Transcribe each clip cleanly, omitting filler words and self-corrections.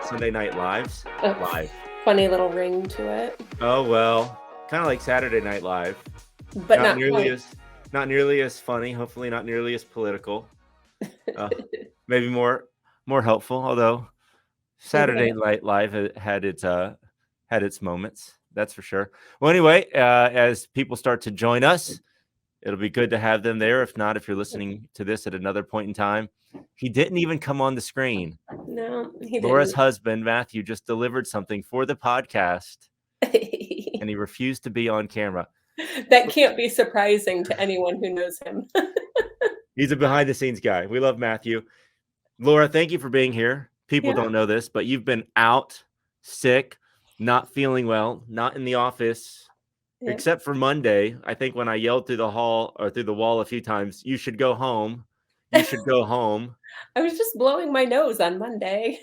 Sunday Night Lives A live. funny little ring to it, Oh well, kind of like Saturday Night Live. but Not not nearly quite. as not nearly as funny. Hopefully, not nearly as political. Uh, maybe more helpful. Although Saturday Yeah. Night Live had its moments. That's for sure. Well, anyway, as people start to join us, it'll be good to have them there. If not, if you're listening to this at another point in time, he didn't even come on the screen. No, he Laura's didn't. husband, Matthew, just delivered something for the podcast and he refused to be on camera. That can't be surprising to anyone who knows him. He's a behind the scenes guy. We love Matthew. Laura, thank you for being here. People Yeah, don't know this, but you've been out, sick, not feeling well, not in the office, yeah. except for Monday. I think when I yelled through the hall or through the wall a few times, you should go home. You should go home. I was just blowing my nose on Monday.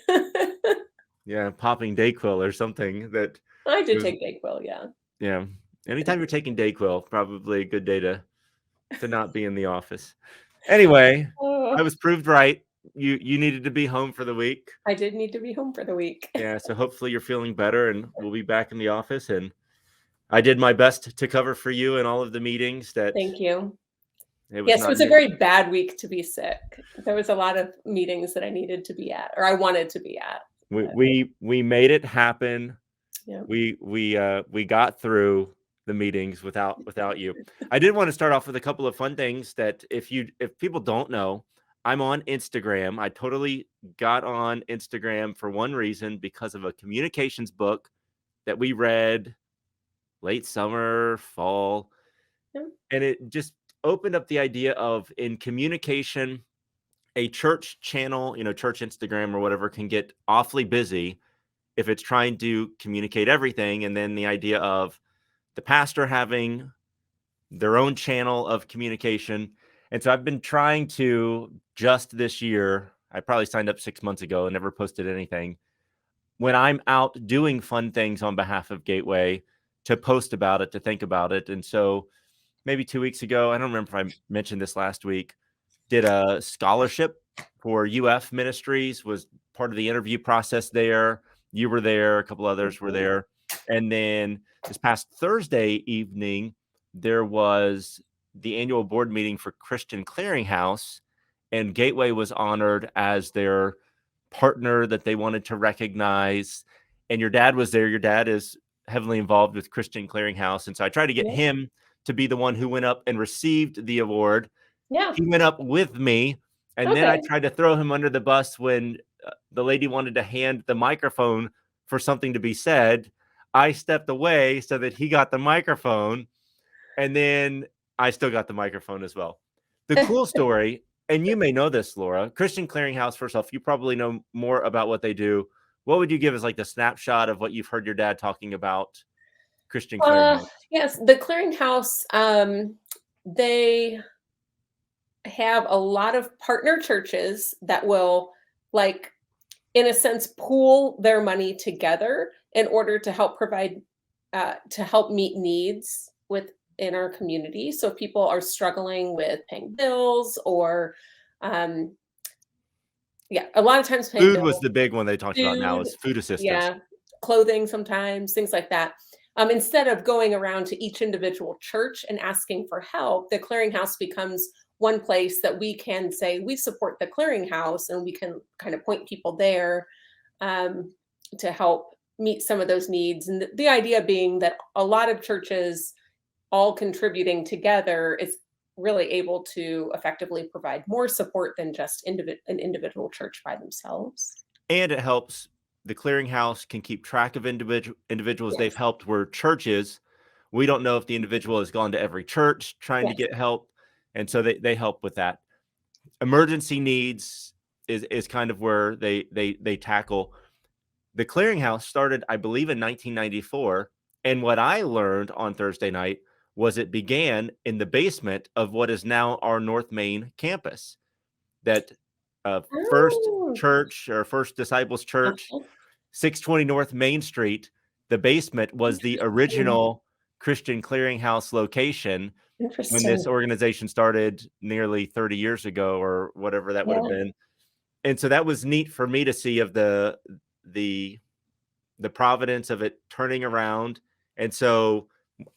Yeah, popping Dayquil or something that I did was, take Dayquil, yeah. yeah. Anytime you're taking Dayquil, probably a good day to not be in the office. Anyway, I Oh, was proved right. You needed to be home for the week. I did need to be home for the week. Yeah, so hopefully you're feeling better and we'll be back in the office. And I did my best to cover for you in all of the meetings that Thank you. it was Yes, it not was a near. very bad week to be sick. There was a lot of meetings that I needed to be at, or I wanted to be at. We But we we made it happen. yeah. We got through the meetings without you. I did want to start off with a couple of fun things that if people don't know, I'm on Instagram. I totally got on Instagram for one reason, because of a communications book that we read late summer, fall, Yeah. and it just opened up the idea of, in communication, a church channel, church Instagram or whatever, can get awfully busy if it's trying to communicate everything. And then the idea of the pastor having their own channel of communication. And so I've been trying to, just this year, I probably signed up 6 months ago and never posted anything, when I'm out doing fun things on behalf of Gateway, to post about it, to think about it. And so maybe 2 weeks ago, I don't remember if I mentioned this last week, did a scholarship for UF Ministries, was part of the interview process there. You were there, a couple others were Mhm. there. And then this past Thursday evening, there was the annual board meeting for Christian Clearinghouse, and Gateway was honored as their partner that they wanted to recognize. And your dad was there. Your dad is heavily involved with Christian Clearinghouse. And so I tried to get Yeah. him to be the one who went up and received the award. Yeah. He went up with me, and then I Okay. tried to throw him under the bus when the lady wanted to hand the microphone for something to be said. I stepped away so that he got the microphone, and then I still got the microphone as well. The cool story, and you may know this, Laura, Christian Clearinghouse, first off, you probably know more about what they do. What would you give as like the snapshot of what you've heard your dad talking about Christian Clearinghouse? Yes, the clearinghouse, they have a lot of partner churches that will, like, in a sense, pool their money together in order to help provide, to help meet needs within our community. So if people are struggling with paying bills or, um, yeah, a lot of times paying Food was bills, the big one they talked about now, food, is food assistance. yeah, clothing sometimes, things like that. Instead of going around to each individual church and asking for help, the clearinghouse becomes one place that we can say we support the clearinghouse, and we can kind of point people there, um, to help meet some of those needs. And the idea being that a lot of churches all contributing together is really able to effectively provide more support than just an individual church by themselves. And it helps, the clearinghouse can keep track of individuals they've Yes. helped, where churches, we don't know if the individual has gone to every church trying to Yes. get help. And so they help with that. Emergency needs is kind of where they tackle. The clearinghouse started, I believe, in 1994. And what I learned on Thursday night was it began in the basement of what is now our North Main campus. That First Oh, Church, or First Disciples Church, uh-huh. 620 North Main Street, the basement was the Interesting. original Christian Clearinghouse location when this Interesting. organization started nearly 30 years ago, or whatever that would have Yeah. been. And so that was neat for me to see, of the providence of it turning around. And so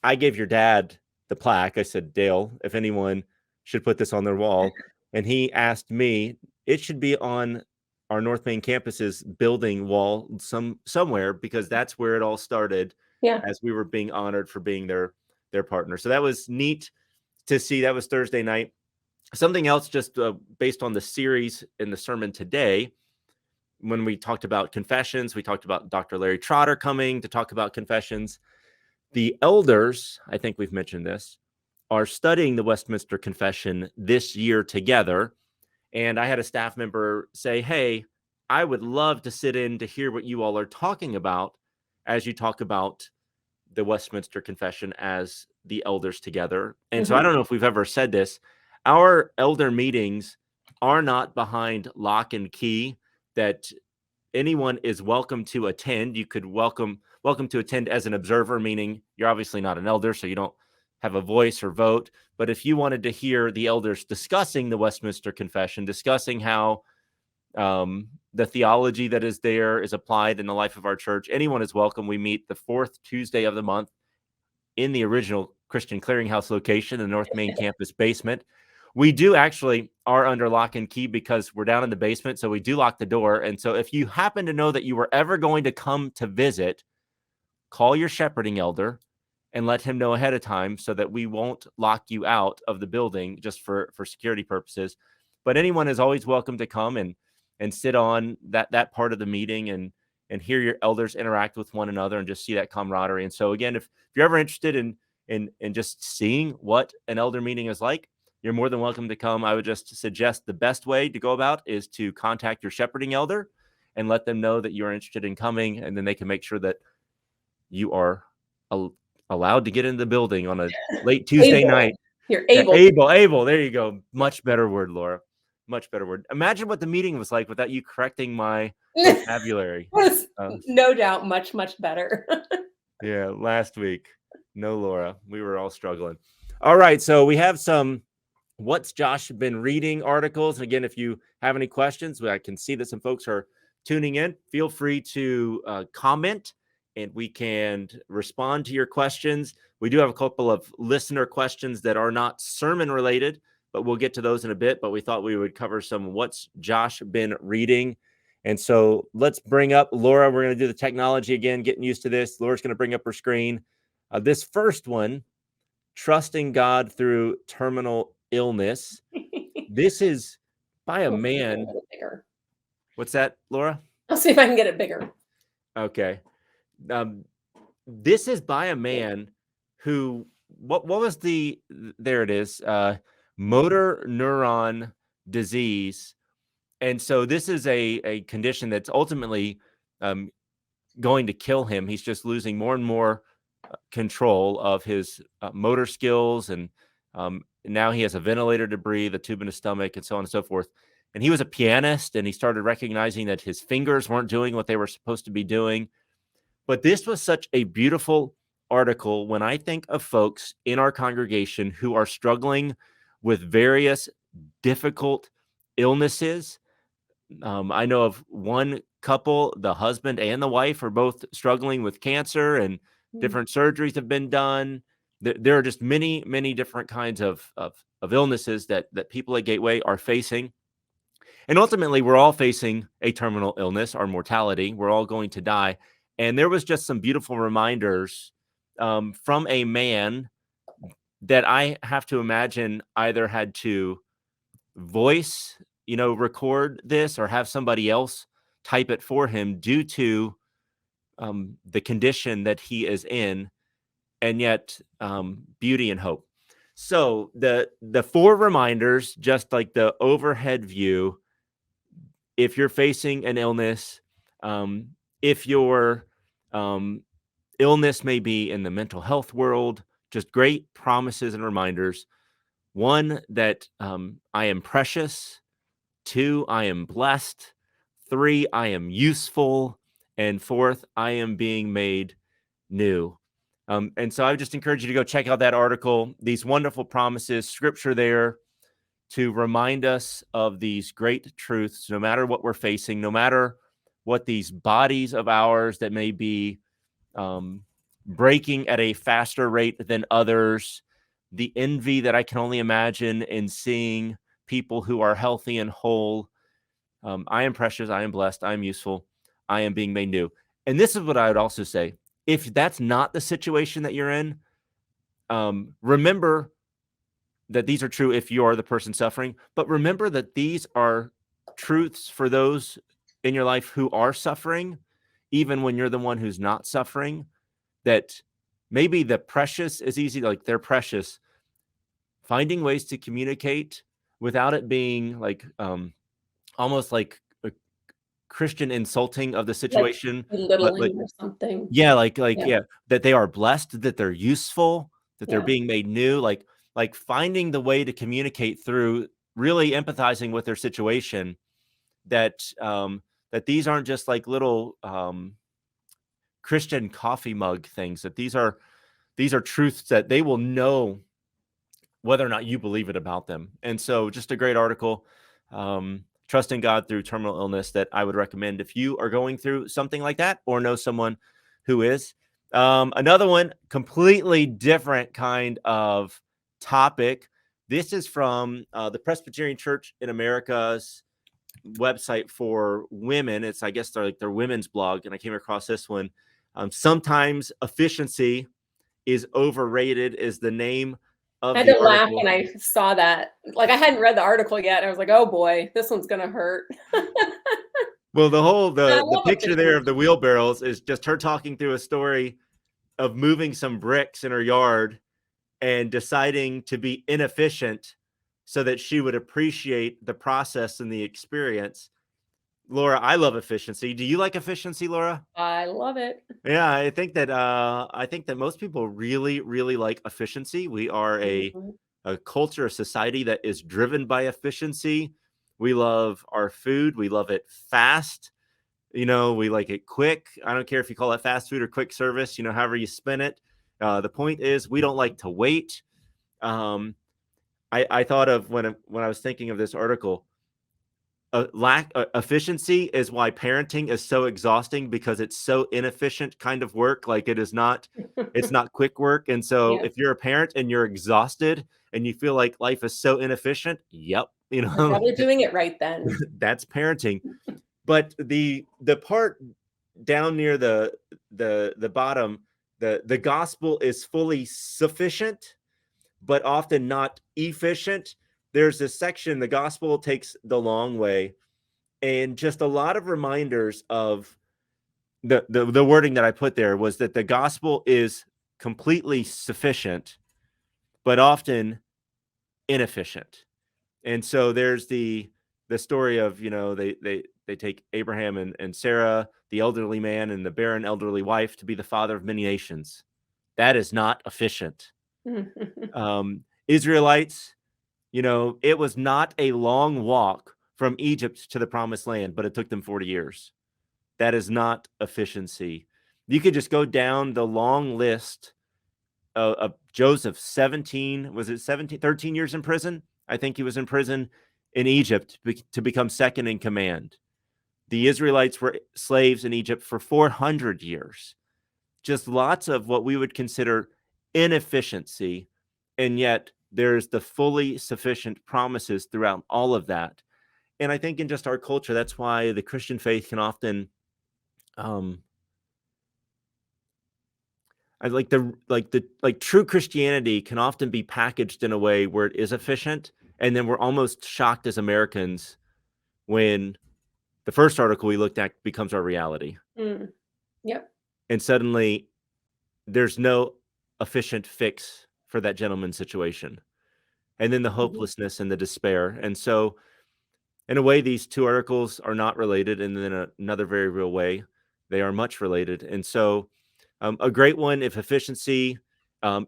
I gave your dad the plaque. I said, Dale, if anyone should put this on their wall. And he asked me, it should be on our North Main campus's building wall somewhere, because that's where it all started, Yeah. as we were being honored for being their partner. So that was neat to see. That was Thursday night. Something else, just based on the series in the sermon today, when we talked about confessions, we talked about Dr. Larry Trotter coming to talk about confessions. The elders, I think we've mentioned this, are studying the Westminster Confession this year together. And I had a staff member say, hey, I would love to sit in to hear what you all are talking about as you talk about the Westminster Confession as the elders together. And so I don't know if we've ever said this. Our elder meetings are not behind lock and key, that anyone is welcome to attend. You could welcome to attend as an observer, meaning you're obviously not an elder, so you don't have a voice or vote. But if you wanted to hear the elders discussing the Westminster Confession, discussing how the theology that is there is applied in the life of our church, anyone is welcome. We meet the fourth Tuesday of the month in the original Christian Clearinghouse location, the North Main campus basement. We do actually are under lock and key because we're down in the basement, so we do lock the door. And so if you happen to know that you were ever going to come to visit, call your shepherding elder and let him know ahead of time, so that we won't lock you out of the building just for security purposes. But anyone is always welcome to come and sit on that part of the meeting and hear your elders interact with one another and just see that camaraderie. And so again, if you're ever interested in just seeing what an elder meeting is like, you're more than welcome to come. I would just suggest the best way to go about is to contact your shepherding elder and let them know that you're interested in coming, and then they can make sure that you are allowed to get into the building on a late Tuesday night. You're Yeah, able. able. There you go. Much better word, Laura. Much better word. Imagine what the meeting was like without you correcting my vocabulary. Was no doubt much, much better. Yeah, last week. No, Laura. We were all struggling. All right, so we have some What's Josh Been Reading articles. And again, if you have any questions, I can see that some folks are tuning in. Feel free to comment, and we can respond to your questions. We do have a couple of listener questions that are not sermon related, but we'll get to those in a bit. But we thought we would cover some What's Josh Been Reading. And so let's bring up Laura. We're going to do the technology again, getting used to this. Laura's going to bring up her screen. This first one, Trusting God Through Terminal Illness. This is by a man. What's that, Laura? I'll see if I can get it bigger. Okay. This is by a man who, what was there it is, motor neuron disease. And so this is a condition that's ultimately going to kill him. He's just losing more and more control of his motor skills, and now he has a ventilator to breathe, a tube in his stomach, and so on and so forth. And he was a pianist, and he started recognizing that his fingers weren't doing what they were supposed to be doing. But this was such a beautiful article when I think of folks in our congregation who are struggling with various difficult illnesses. I know of one couple, the husband and the wife are both struggling with cancer, and different surgeries have been done. There are just many, many different kinds of illnesses that people at Gateway are facing. And ultimately, we're all facing a terminal illness, our mortality. We're all going to die. And there was just some beautiful reminders from a man that I have to imagine either had to voice, record this, or have somebody else type it for him due to the condition that he is in, and yet beauty and hope. So the four reminders, just like the overhead view, if you're facing an illness, if your illness may be in the mental health world, just great promises and reminders. One, that I am precious. Two, I am blessed. Three, I am useful. And fourth, I am being made new. And so I would just encourage you to go check out that article, these wonderful promises, scripture there to remind us of these great truths, no matter what we're facing, no matter what these bodies of ours that may be breaking at a faster rate than others, the envy that I can only imagine in seeing people who are healthy and whole. I am precious. I am blessed. I am useful. I am being made new. And this is what I would also say. If that's not the situation that you're in, remember that these are true if you are the person suffering, but remember that these are truths for those in your life who are suffering, even when you're the one who's not suffering, that maybe the precious is easy, like they're precious. Finding ways to communicate without it being like almost like a Christian insulting of the Like situation, but like, belittling or something. yeah, like Yeah, yeah, that they are blessed, that they're useful, that they're yeah. being made new, like finding the way to communicate through really empathizing with their situation, that that these aren't just like little Christian coffee mug things, that these are truths that they will know whether or not you believe it about them. And so just a great article, Trusting God Through Terminal Illness, that I would recommend if you are going through something like that or know someone who is. Another one, completely different kind of topic. This is from the Presbyterian Church in America's website for women. It's, I guess, they're like their women's blog, and I came across this one. Sometimes efficiency is overrated is the name I of had the to laugh article. when I saw that. Like, I hadn't read the article yet, and I was like, "Oh boy, this one's gonna hurt." Well, I the love picture there of the efficiency. wheelbarrows is just her talking through a story of moving some bricks in her yard and deciding to be inefficient so that she would appreciate the process and the experience. Laura, I love efficiency. Do you like efficiency, Laura? I love it. Yeah, I think that most people really, really like efficiency. We are Mhm. a culture, a society that is driven by efficiency. We love our food. We love it fast. You know, we like it quick. I don't care if you call it fast food or quick service, you know, however you spin it. The point is, we don't like to wait. Um, I thought of when I was thinking of this article, lack efficiency is why parenting is so exhausting, because it's so inefficient kind of work. Like it's not quick work. And so Yeah, if you're a parent and you're exhausted and you feel like life is so inefficient, yep, you you're know, probably doing it right then. that's parenting. But the part down near the bottom, the gospel is fully sufficient but often not efficient. There's this section, the gospel takes the long way, and just a lot of reminders of the wording that I put there was that the gospel is completely sufficient but often inefficient. And so there's the story of, you know, they take Abraham and Sarah, the elderly man and the barren elderly wife, to be the father of many nations. That is not efficient. Israelites, you know, it was not a long walk from Egypt to the promised land, but it took them 40 years. That is not efficiency. You could just go down the long list of Joseph, 17, was it 17, 13 years in prison? I think he was in prison in Egypt to become second in command. The Israelites were slaves in Egypt for 400 years. Just lots of what we would consider inefficiency. And yet there's the fully sufficient promises throughout all of that. And I think in just our culture, that's why the Christian faith can often, um, I like true Christianity can often be packaged in a way where it is efficient, and then we're almost shocked as Americans when the first article we looked at becomes our reality, Mm, yep. and suddenly there's no efficient fix for that gentleman's situation, and then the Mhm. hopelessness and the despair. And so, in a way, these two articles are not related, and then another very real way, they are much related. And so, a great one if efficiency,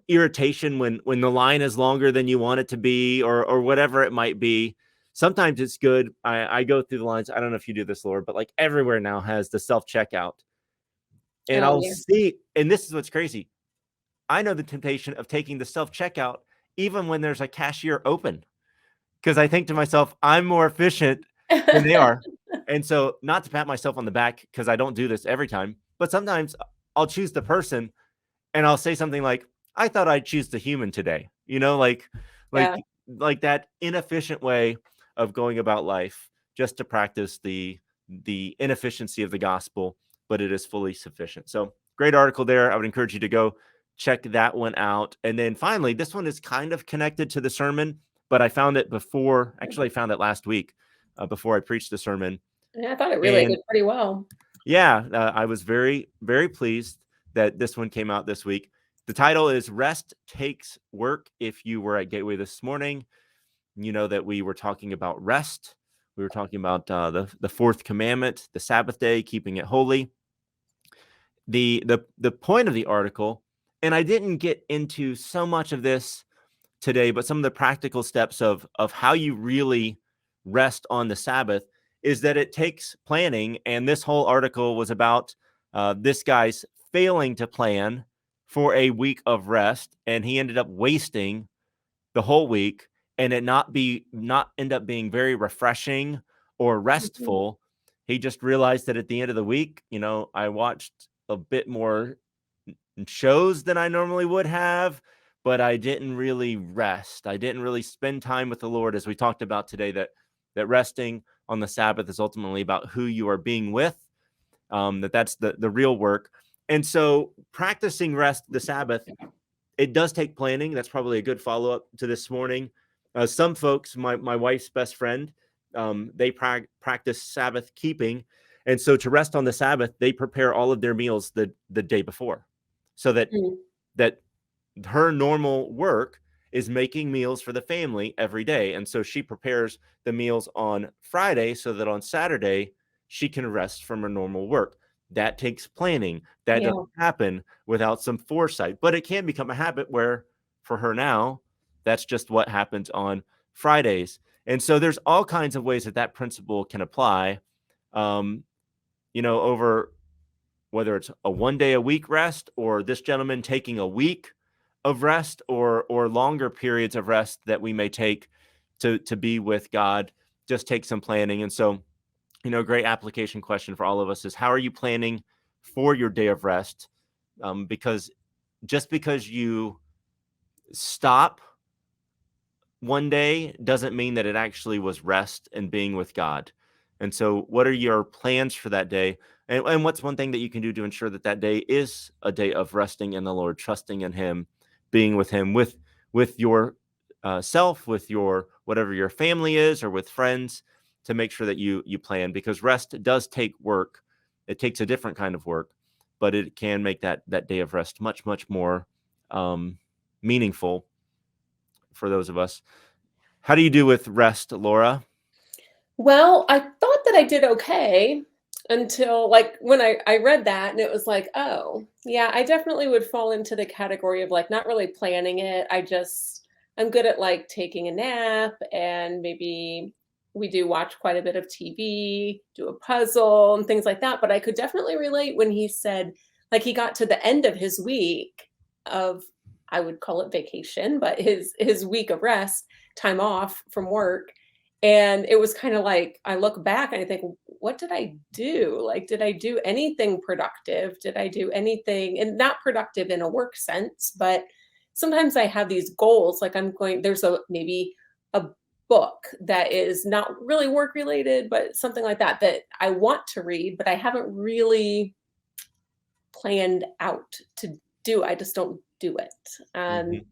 irritation when the line is longer than you want it to be, or whatever it might be. Sometimes it's good. I go through the lines. I don't know if you do this, Lord, but like everywhere now has the self checkout, and Oh, I'll yeah. see. And this is what's crazy. I know the temptation of taking the self checkout even when there's a cashier open, because I think to myself, I'm more efficient than they are. And so, not to pat myself on the back because I don't do this every time, but sometimes I'll choose the person and I'll say something like, "I thought I'd choose the human today." Yeah. Like that inefficient way of going about life just to practice the inefficiency of the gospel, but it is fully sufficient. So, great article there. I would encourage you to go check that one out. And then finally, this one is kind of connected to the sermon, but I found it before, actually I found it last week, before I preached the sermon. Yeah, I thought it And related pretty well. yeah, I was very, very pleased that this one came out this week. The title is Rest Takes Work. If you were at Gateway this morning, you know that we were talking about rest. We were talking about the fourth commandment, the Sabbath day, keeping it holy. The point of the article, and I didn't get into so much of this today, but some of the practical steps of how you really rest on the Sabbath is that it takes planning. And this whole article was about this guy's failing to plan for a week of rest, and he ended up wasting the whole week, and it not end up being very refreshing or Mhm. restful. He just realized that at the end of the week, I watched a bit more shows than I normally would have, but I didn't really rest. I didn't really spend time with the Lord, as we talked about today, that resting on the Sabbath is ultimately about who you are being with, that's the real work. And so practicing rest the Sabbath, it does take planning. That's probably a good follow-up to this morning. Some folks, my wife's best friend, they practice Sabbath keeping. And so to rest on the Sabbath, they prepare all of their meals the day before, so that Mm. that her normal work is making meals for the family every day. And so she prepares the meals on Friday so that on Saturday she can rest from her normal work. That takes planning. That doesn't Yeah. happen without some foresight, but it can become a habit where for her now, that's just what happens on Fridays. And so there's all kinds of ways that principle can apply, um, over whether it's a 1 day a week rest, or this gentleman taking a week of rest, or longer periods of rest that we may take to be with God. Just take some planning. And so, great application question for all of us is, how are you planning for your day of rest? Because just because you stop one day doesn't mean that it actually was rest and being with God. And so, what are your plans for that day? And what's one thing that you can do to ensure that that day is a day of resting in the Lord, trusting in Him, being with Him, with your self, with your whatever your family is, or with friends, to make sure that you plan, because rest does take work. It takes a different kind of work, but it can make that day of rest much more um, meaningful for those of us. How do you do with rest, Laura? Well, I thought that I did okay until like when I read that and it was like, oh, yeah, I definitely would fall into the category of like not really planning it. I'm good at like taking a nap, and maybe we do watch quite a bit of TV, do a puzzle and things like that. But I could definitely relate when he said like he got to the end of his week of, I would call it vacation, but his week of rest, time off from work, and it was kinda like, I look back and I think, "What did I do? Like, did I do anything productive? Did I do anything," and not productive in a work sense, but sometimes I have these goals, like there's maybe a book that is not really work related, but something like that, that I want to read, but I haven't really planned out to do. I just don't do it. Mhm.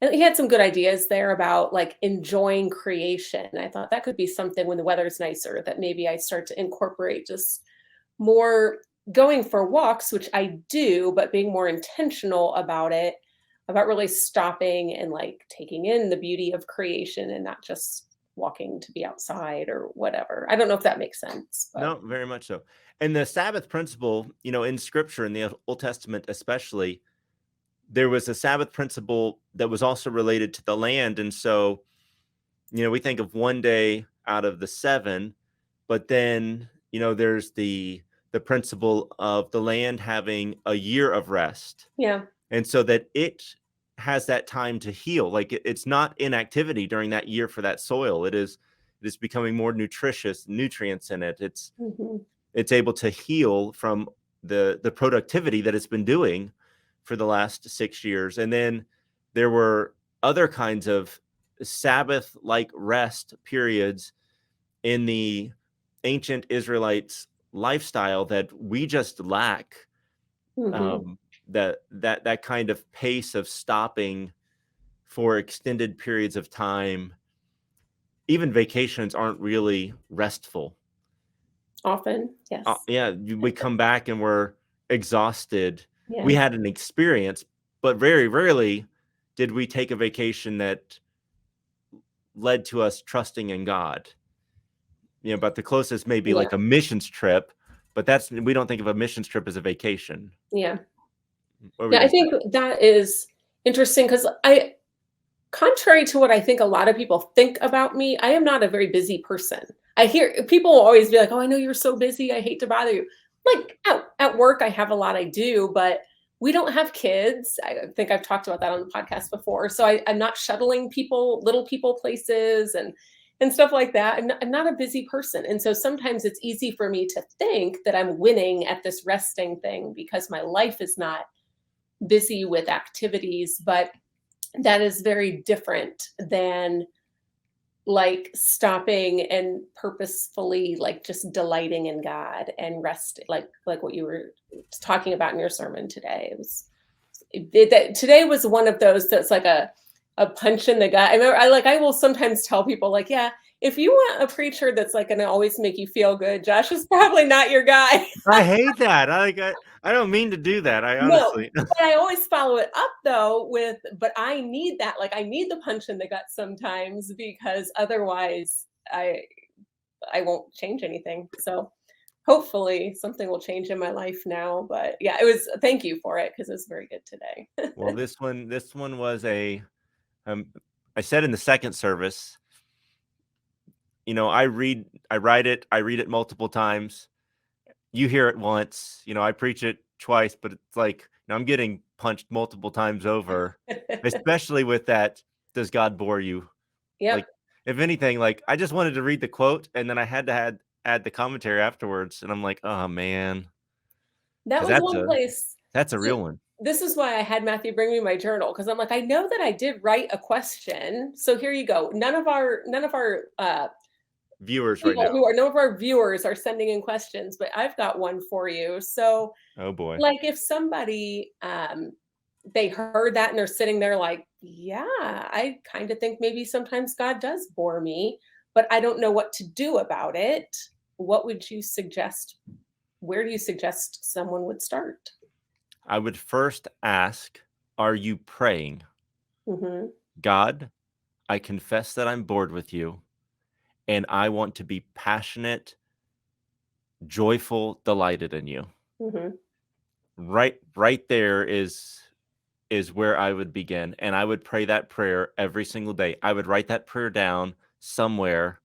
And he had some good ideas there about like enjoying creation. I thought that could be something when the weather's nicer that maybe I start to incorporate just more going for walks, which I do, but being more intentional about it, about really stopping and like taking in the beauty of creation and not just walking to be outside or whatever. I don't know if that makes sense, but No, very much so. And the Sabbath principle, in Scripture, in the Old Testament especially, there was a Sabbath principle that was also related to the land. And so, we think of 1 day out of the 7, but then, there's the principle of the land having a year of rest. yeah. And so that it has that time to heal. Like it's not inactivity during that year for that soil. It's becoming more nutritious, nutrients in it. Mhm. It's able to heal from the productivity that it's been doing for the last 6 years. And then there were other kinds of Sabbath like rest periods in the ancient Israelites lifestyle that we just lack. Mhm. That kind of pace of stopping for extended periods of time. Even vacations aren't really restful. Often, yes. Yeah, we come back and we're exhausted. We Yeah. had an experience, but very rarely did we take a vacation that led to us trusting in God. But the closest may be Yeah. like a missions trip, but we don't think of a missions trip as a vacation. Yeah. What were you Yeah, I gonna say? think that is interesting because contrary to what I think a lot of people think about me, I am not a very busy person. I hear people will always be like, "Oh, I know you're so busy. I hate to bother you." Like at work, I have a lot I do, but we don't have kids. I think I've talked about that on the podcast before. So I'm not shuttling people, little people places and stuff like that. I'm not a busy person. And so sometimes it's easy for me to think that I'm winning at this resting thing because my life is not busy with activities, but that is very different than like stopping and purposefully like just delighting in God and rest like what you were talking about in your sermon today. Today was one of those that's like a punch in the gut. I remember I will sometimes tell people like, yeah, if you want a preacher that's like going to always make you feel good, Josh is probably not your guy. I hate that. I don't mean to do that. I No, honestly. but I always follow it up though with, but I need that. Like I need the punch in the gut sometimes because otherwise I won't change anything. So hopefully something will change in my life now. But yeah, it was thank you for it because it was very good today. Well, this one was a um I said in the second service, I write it, I read it multiple times. You hear it once, I preach it twice, but it's like, I'm getting punched multiple times over, especially with that, does God bore you? Like, Yep. if anything, like, I just wanted to read the quote, and then I had to add the commentary afterwards, and I'm like, "Oh, man," That because was one place. that's a So real one. this is why I had Matthew bring me my journal because I'm like, I know that I did write a question. So here you go. None of our Viewers right people now. who are none of our viewers are sending in questions, but I've got one for you. So, Oh, boy. like, if somebody they heard that and they're sitting there like, yeah, I kind of think maybe sometimes God does bore me, but I don't know what to do about it. What would you suggest? Where do you suggest someone would start? I would first ask, are you praying? Hmm. God, I confess that I'm bored with you, and I want to be passionate, joyful, delighted in you. Hmm. Right there is where I would begin, and I would pray that prayer every single day. I would write that prayer down somewhere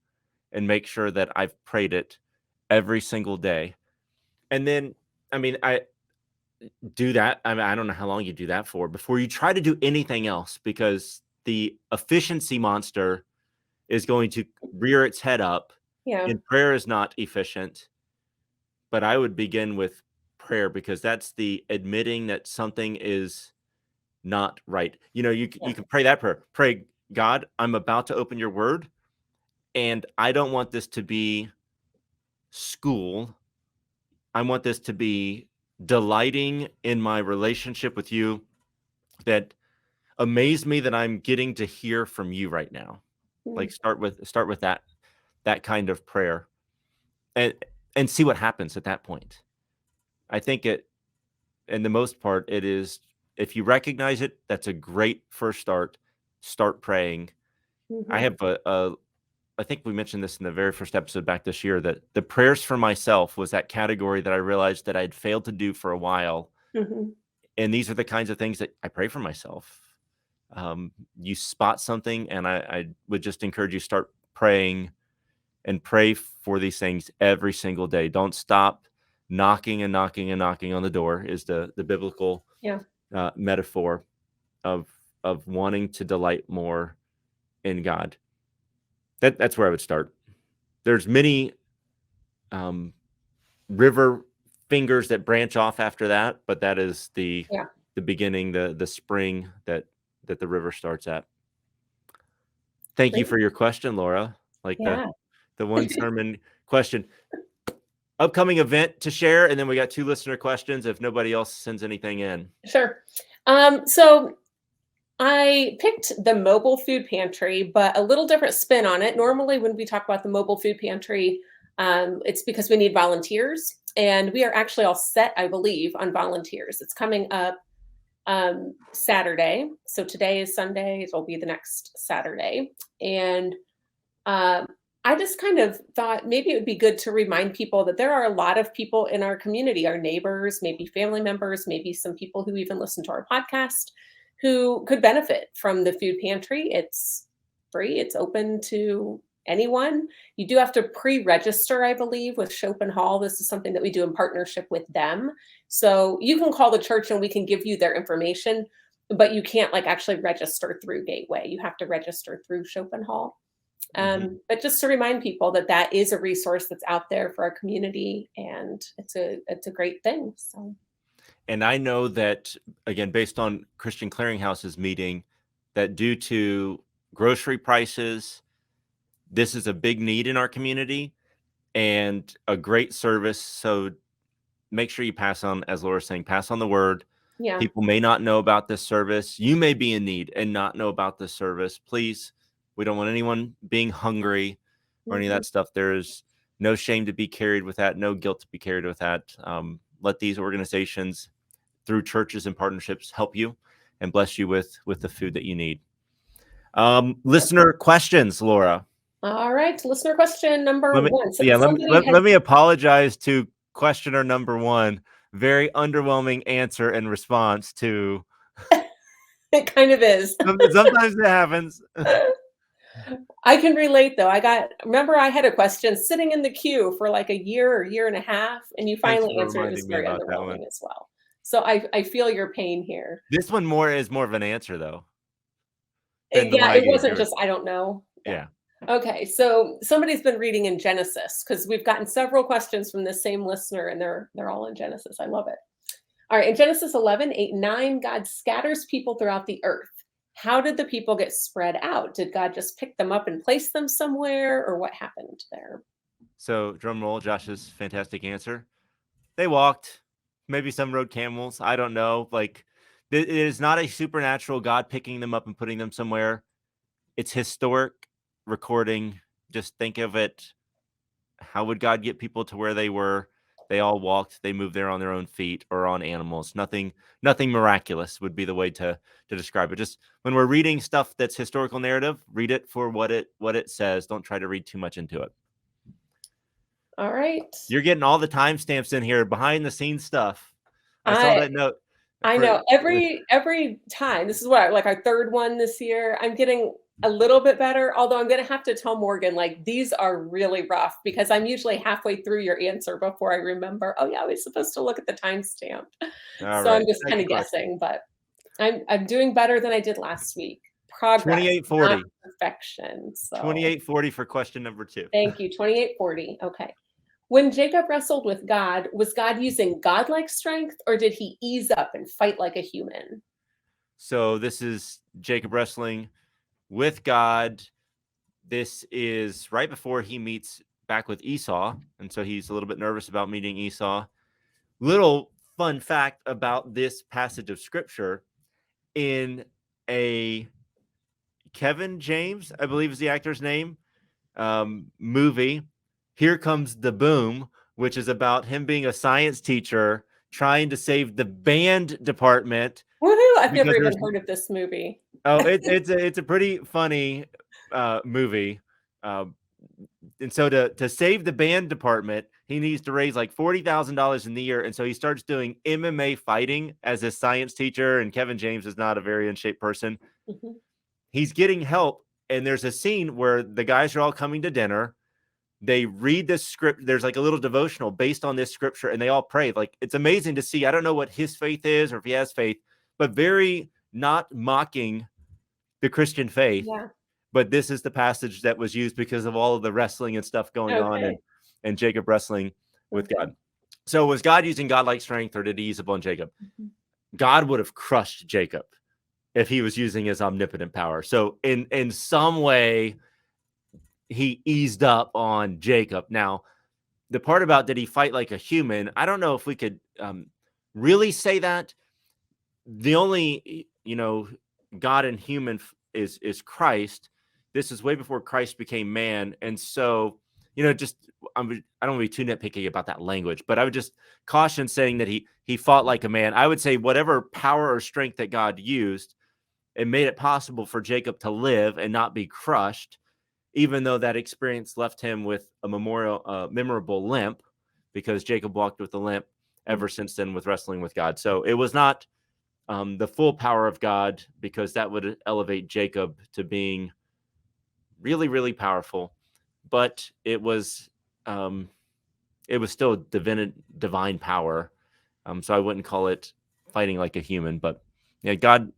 and make sure that I've prayed it every single day. And then, I mean, I do that. I mean, I don't know how long you do that for before you try to do anything else, because the efficiency monster is going to rear its head up, Yeah. and prayer is not efficient. But I would begin with prayer, because that's the admitting that something is not right. You Yeah. can pray that prayer. Pray, God, I'm about to open your word, and I don't want this to be school. I want this to be delighting in my relationship with you, that amaze me that I'm getting to hear from you right now. Mm. Like, start with that kind of prayer, and see what happens at that point. I think it in the most part, it is, if you recognize it, that's a great first start. Start praying. I Mhm. have I think we mentioned this in the very first episode back this year, that the prayers for myself was that category that I realized that I'd failed to do for a while. Mhm. And these are the kinds of things that I pray for myself. You spot something, and I would just encourage you, start praying, and pray for these things every single day. Don't stop knocking and knocking and knocking on the door, is the biblical Yeah. metaphor of wanting to delight more in God. That's where I would start. there's many river fingers that branch off after that, but that is the Yeah. beginning, the spring that the river starts at. Thank you Great. for your question, Laura. Like Yeah. the one sermon question. Upcoming event to share, and then we got 2 listener questions if nobody else sends anything in. Sure. So I picked the mobile food pantry, but a little different spin on it. Normally, when we talk about the mobile food pantry, it's because we need volunteers, and we are actually all set, I believe, on volunteers. It's coming up Saturday. So today is Sunday. It'll be the next Saturday, and um, I just kind of thought maybe it would be good to remind people that there are a lot of people in our community, our neighbors, maybe family members, maybe some people who even listen to our podcast who could benefit from the food pantry. It's free, it's open to anyone. You do have to pre register, I believe, with Chopin Hall. This is something that we do in partnership with them. So you can call the church and we can give you their information, but you can't like actually register through Gateway. You have to register through Chopin Hall. Mhm. But just to remind people that that is a resource that's out there for our community, and it's a great thing. So And I know that, again, based on Christian Clearinghouse's meeting, that due to grocery prices, this is a big need in our community and a great service. So make sure you pass on, as Laura's saying, pass on the word. yeah, People may not know about this service. You may be in need and not know about this service. Please, we don't want anyone being hungry or any of mhm. that stuff. There is no shame to be carried with that, no guilt to be carried with that. Let these organizations, through churches and partnerships, help you and bless you with the food that you need. Listener questions, Laura. All right. Listener question number Let me, one. So yeah, somebody let had me apologize to questioner number one. Very underwhelming answer and response to. it kind of is. Sometimes it happens. I can relate though. Remember I had a question sitting in the queue for like a year or year and a half, and you Thanks finally for answered. It was reminding me very about that one. underwhelming as well. So I feel your pain here. This one is more of an answer though than the one Yeah, I it gave wasn't you. just I don't know. Yeah. Yeah. Okay, so somebody's been reading in Genesis because we've gotten several questions from the same listener, and they're all in Genesis. I love it. All right, in Genesis 11:8 and 9, God scatters people throughout the earth. How did the people get spread out? Did God just pick them up and place them somewhere, or what happened there? So drum roll, Josh's fantastic answer. They walked. Maybe some rode camels. I don't know. Like it is not a supernatural God picking them up and putting them somewhere. It's historic recording. Just think of it. How would God get people to where they were? They all walked. They moved there on their own feet or on animals. Nothing miraculous would be the way to describe it. Just when we're reading stuff that's historical narrative, read it for what it says. Don't try to read too much into it. All right. You're getting all the timestamps in here, behind the scenes stuff. I saw I that note I for know every time. This is what like our third one this year. I'm getting a little bit better, although I'm going to have to tell Morgan like these are really rough because I'm usually halfway through your answer before I remember. Oh yeah, I was supposed to look at the timestamp. all So I'm right. just kind Second of question. guessing, but I'm doing better than I did last week. Progress, not 2840. perfection. So 2840 for question number 2. thank you. 2840. Okay. When Jacob wrestled with God, was God using godlike strength or did he ease up and fight like a human? So this is Jacob wrestling with God. This is right before he meets back with Esau, and so he's a little bit nervous about meeting Esau. Little fun fact about this passage of scripture: in a Kevin James, I believe is the actor's name, movie, Here Comes the Boom, which is about him being a science teacher trying to save the band department Woohoo! I've never because even there's heard of this movie. it's a pretty funny movie. Um, and so to save the band department, he needs to raise like $40,000 in the year, and so he starts doing MMA fighting as a science teacher. And Kevin James is not a very in shape person. Mhm. He's getting help, and there's a scene where the guys are all coming to dinner. They read this script. There's like a little devotional based on this scripture, and they all pray. Like it's amazing to see. I don't know what his faith is or if he has faith, but very not mocking the Christian faith, Yeah. but this is the passage that was used because of all of the wrestling and stuff going on, Okay. and Jacob wrestling with Okay. God. So was God using godlike strength, or did he use upon Jacob? Mhm. God would have crushed Jacob if he was using his omnipotent power. So in some way, he eased up on Jacob. Now, the part about did he fight like a human, I don't know if we could really say that. The only, God and human is Christ. This is way before Christ became man. And so, just I don't want to be too nitpicky about that language, but I would just caution saying that he fought like a man. I would say whatever power or strength that God used, it made it possible for Jacob to live and not be crushed, even though that experience left him with a memorable limp, because Jacob walked with a limp ever since then with wrestling with God. So it was not the full power of God, because that would elevate Jacob to being really, really powerful. But it was still divine power. So I wouldn't call it fighting like a human, but yeah, God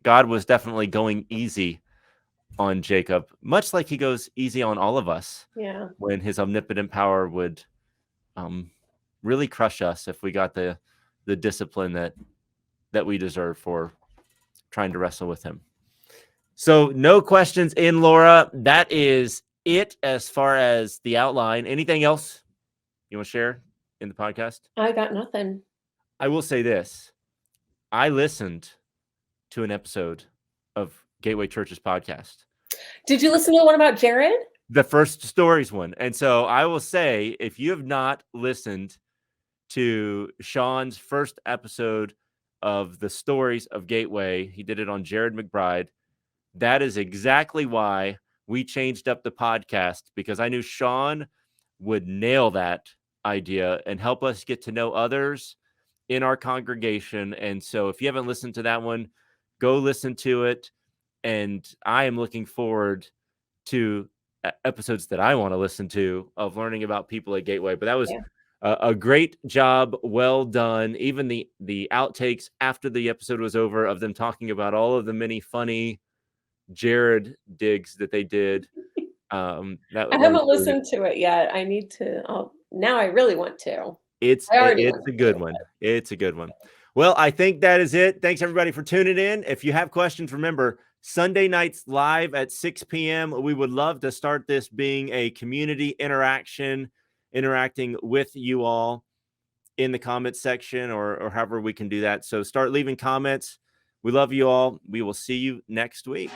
was definitely going easy on Jacob, much like he goes easy on all of us Yeah. when his omnipotent power would really crush us if we got the discipline that we deserve for trying to wrestle with him. So no questions in, Laura. That is it as far as the outline. Anything else you want to share in the podcast? I got nothing. I will say this. I listened to an episode of Gateway Church's podcast. Did you listen to the one about Jared? The first stories one. And so I will say, if you have not listened to Sean's first episode of the stories of Gateway, he did it on Jared McBride. That is exactly why we changed up the podcast, because I knew Sean would nail that idea and help us get to know others in our congregation. And so if you haven't listened to that one, go listen to it. And I am looking forward to episodes that I want to listen to of learning about people at Gateway. But that was a great job. Well done. Even the outtakes after the episode was over of them talking about all of the many funny Jared digs that they did. I haven't listened to it yet. I need to. Now I really want to. It's I already a want good to. one. It's a good one. Well, I think that is it. Thanks everybody for tuning in. If you have questions, remember Sunday nights live at 6 p.m. We would love to start this being a community interacting with you all in the comments section, or however we can do that. So start leaving comments. We love you all. We will see you next week.